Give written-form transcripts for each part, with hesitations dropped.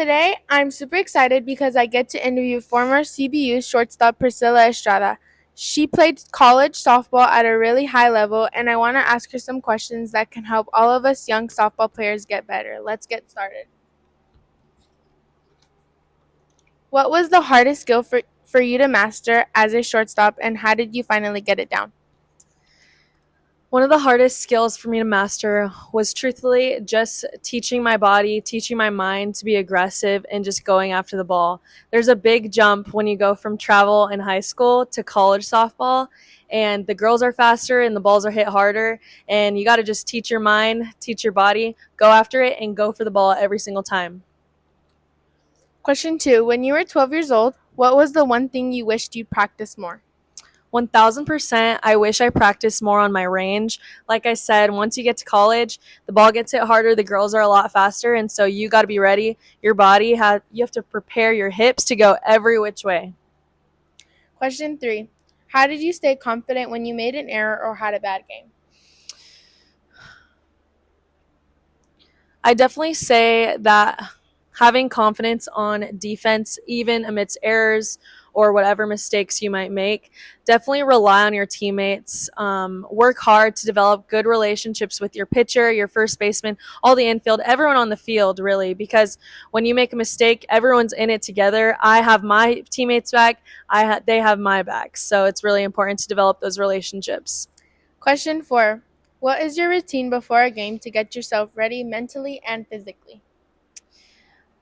Today, I'm super excited because I get to interview former CBU shortstop Priscilla Estrada. She played college softball at a really high level, and I want to ask her some questions that can help all of us young softball players get better. Let's get started. What was the hardest skill for you to master as a shortstop, and how did you finally get it down? One of the hardest skills for me to master was truthfully just teaching my body, teaching my mind to be aggressive and just going after the ball. There's a big jump when you go from travel in high school to college softball, and the girls are faster and the balls are hit harder. And you got to just teach your mind, teach your body, go after it, and go for the ball every single time. Question 2. When you were 12 years old, what was the one thing you wished you'd practice more? 1000%. I wish I practiced more on my range. Like I said, once you get to college, the ball gets hit harder, the girls are a lot faster, and so you got to be ready. Your body you have to prepare your hips to go every which way. Question 3. How did you stay confident when you made an error or had a bad game? I definitely say that having confidence on defense, even amidst errors or whatever mistakes you might make, definitely rely on your teammates. Work hard to develop good relationships with your pitcher, your first baseman, all the infield, everyone on the field, really, because when you make a mistake, everyone's in it together. I have my teammates' back, they have my back. So it's really important to develop those relationships. Question 4. What is your routine before a game to get yourself ready mentally and physically?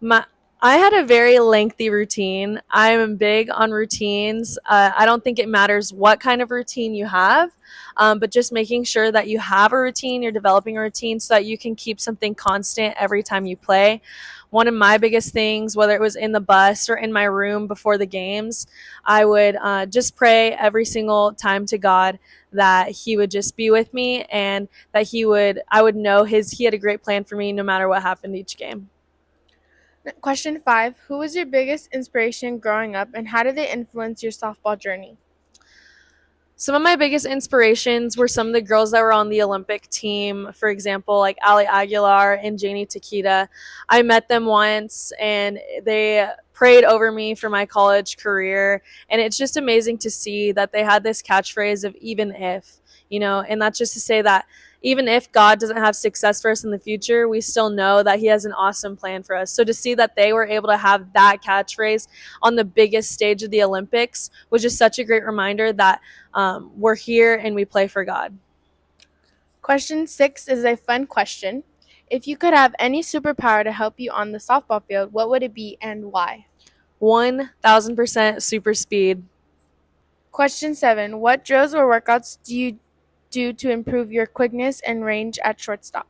My I had a very lengthy routine. I'm big on routines. I don't think it matters what kind of routine you have, but just making sure that you have a routine, you're developing a routine so that you can keep something constant every time you play. One of my biggest things, whether it was in the bus or in my room before the games, I would just pray every single time to God that He would just be with me and that I would know He had a great plan for me no matter what happened each game. Question 5. Who was your biggest inspiration growing up, and how did they influence your softball journey? Some of my biggest inspirations were some of the girls that were on the Olympic team, for example, like Ali Aguilar and Janie Takita. I met them once and they prayed over me for my college career. And it's just amazing to see that they had this catchphrase of even if, and that's just to say that even if God doesn't have success for us in the future, we still know that He has an awesome plan for us. So to see that they were able to have that catchphrase on the biggest stage of the Olympics was just such a great reminder that we're here and we play for God. Question 6 is a fun question. If you could have any superpower to help you on the softball field, what would it be and why? 1000% super speed. Question 7. What drills or workouts do you do to improve your quickness and range at shortstop?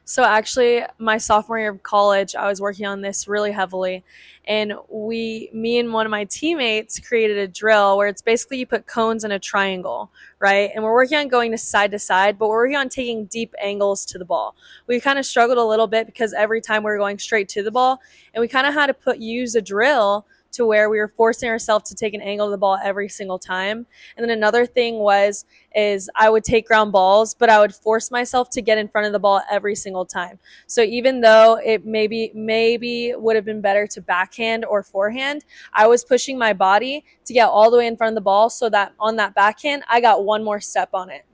So actually, my sophomore year of college, I was working on this really heavily, and me and one of my teammates created a drill where it's basically you put cones in a triangle, right? And we're working on going to side, but we're working on taking deep angles to the ball. We kind of struggled a little bit because every time we were going straight to the ball, and we kind of had to use a drill to where we were forcing ourselves to take an angle of the ball every single time. And then another thing is I would take ground balls, but I would force myself to get in front of the ball every single time. So even though it maybe would have been better to backhand or forehand, I was pushing my body to get all the way in front of the ball so that on that backhand, I got one more step on it.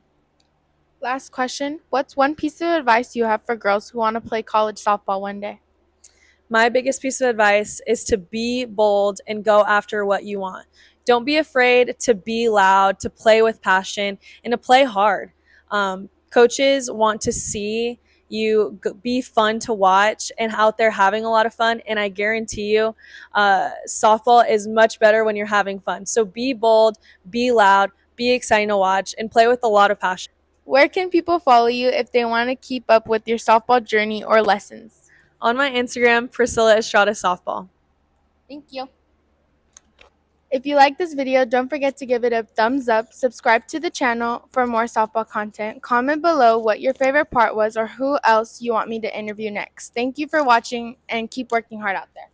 Last question. What's one piece of advice you have for girls who want to play college softball one day? My biggest piece of advice is to be bold and go after what you want. Don't be afraid to be loud, to play with passion, and to play hard. Coaches want to see you be fun to watch and out there having a lot of fun. And I guarantee you, softball is much better when you're having fun. So be bold, be loud, be exciting to watch, and play with a lot of passion. Where can people follow you if they want to keep up with your softball journey or lessons? On my Instagram, Priscilla Estrada Softball. Thank you. If you like this video, don't forget to give it a thumbs up, subscribe to the channel for more softball content, comment below what your favorite part was or who else you want me to interview next. Thank you for watching and keep working hard out there.